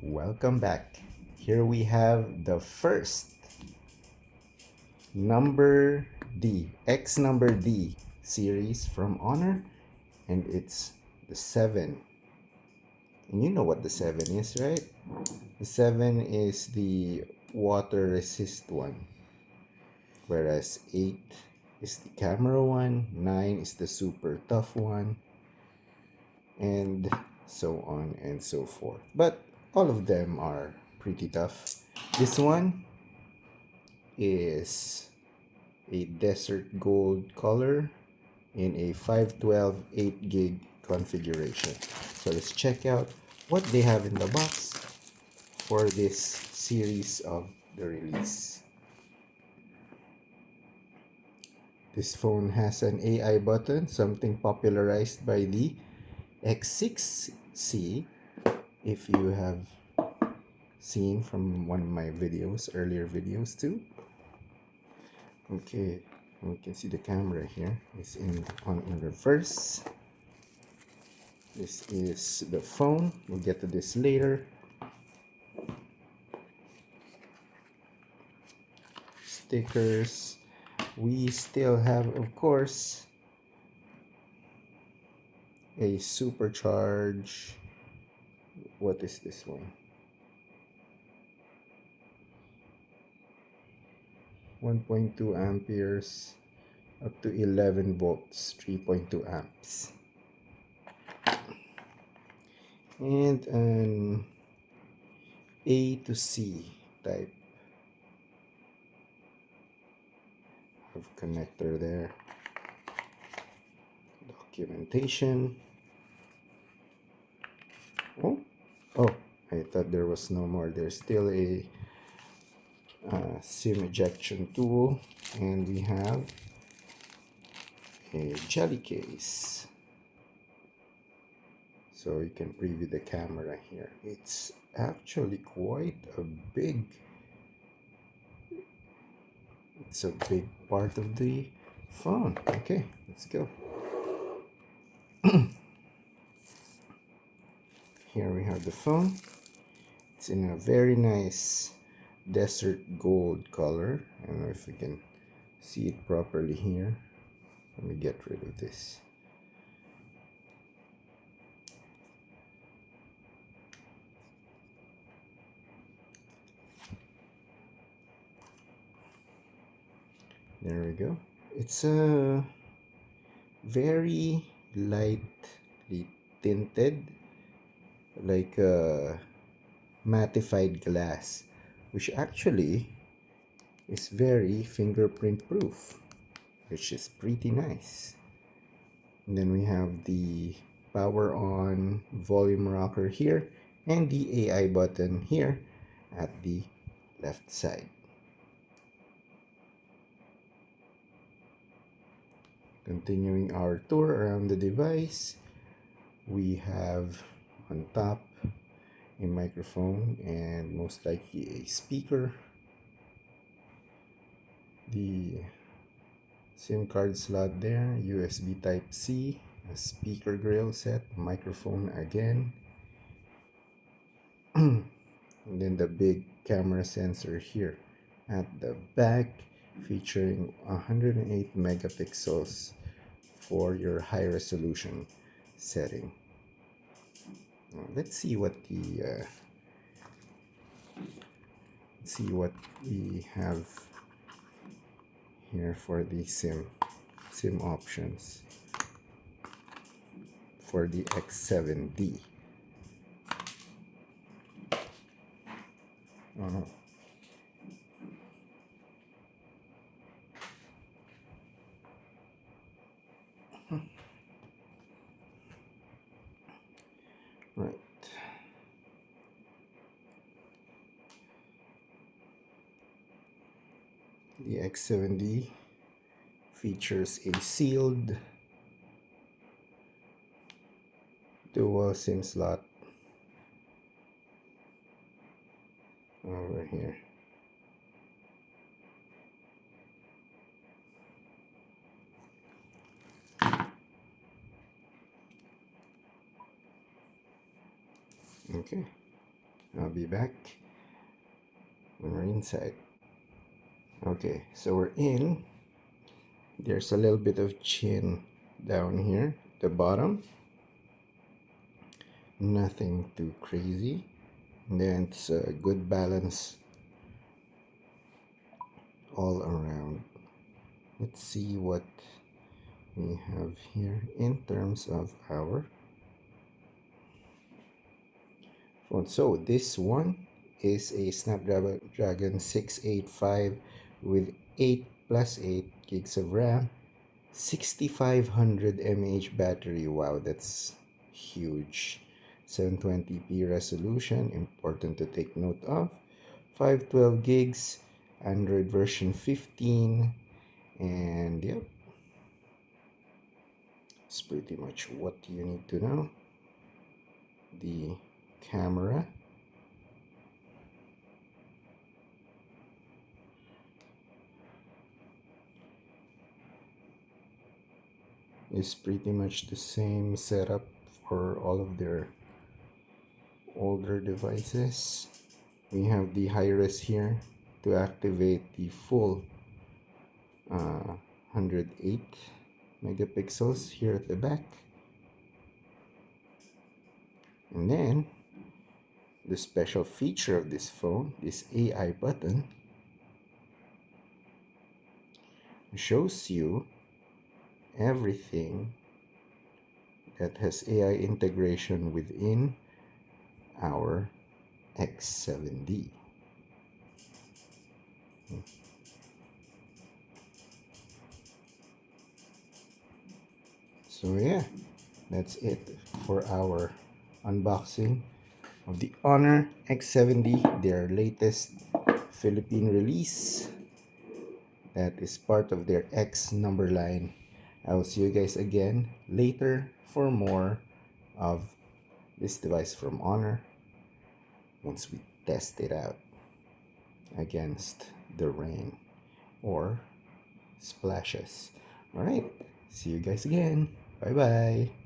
Welcome back. Here we have the first number D, X number D series from Honor, and it's the 7. And you know what the 7 is, right? The 7 is the water resist one, whereas 8 is the camera one, 9 is the super tough one, and so on and so forth. But all of them are pretty tough. This one is a desert gold color in a 512 8 gig configuration. So let's check out what they have in the box for this series of the release. This phone has an AI button, something popularized by the X6c. If you have seen from one of my videos, earlier videos too. Okay, we can see the camera here. It's on reverse. This is the phone. We'll get to this later. Stickers. We still have, of course, a supercharge. What is this one? 1.2 amperes up to 11 volts, 3.2 amps. And an A to C type of connector there. Documentation. Oh, I thought there was no more. There's still a SIM ejection tool, and we have a jelly case. So you can preview the camera here. It's actually quite a big, it's a big part of the phone. Okay, let's go. Here we have the phone. It's in a very nice desert gold color. I don't know if we can see it properly here. Let me get rid of this. There we go. It's a very lightly tinted, like a mattified glass, which actually is very fingerprint proof, which is pretty nice. And then we have the power on volume rocker here and the AI button here at the left side. Continuing our tour around the device, we have on top a microphone and most likely a speaker. The SIM card slot there, USB Type-C, a speaker grill set, microphone again, and then the big camera sensor here at the back, featuring 108 megapixels for your high resolution setting. Now, let's see what we have here for the SIM options for the X7d. Right. The X7d features a sealed dual SIM slot over here. Okay. I'll be back when we're inside. Okay, so we're in. There's a little bit of chin down here, the bottom. Nothing too crazy. And then it's a good balance all around. Let's see what we have here in terms of our phone. So this one is a Snapdragon 685 with 8 plus 8 gigs of RAM, 6500 mAh battery. Wow, that's huge. 720p resolution, important to take note of. 512 gigs, Android version 15, and yep, it's pretty much what you need to know. The camera is pretty much the same setup for all of their older devices. We have the high-res here to activate the full 108 megapixels here at the back. And then the special feature of this phone, this AI button, shows you everything that has AI integration within our X7d. So yeah, that's it for our unboxing of the Honor X7d, their latest Philippine release that is part of their X number line. I will see you guys again later for more of this device from Honor once we test it out against the rain or splashes. All right, see you guys again. Bye bye.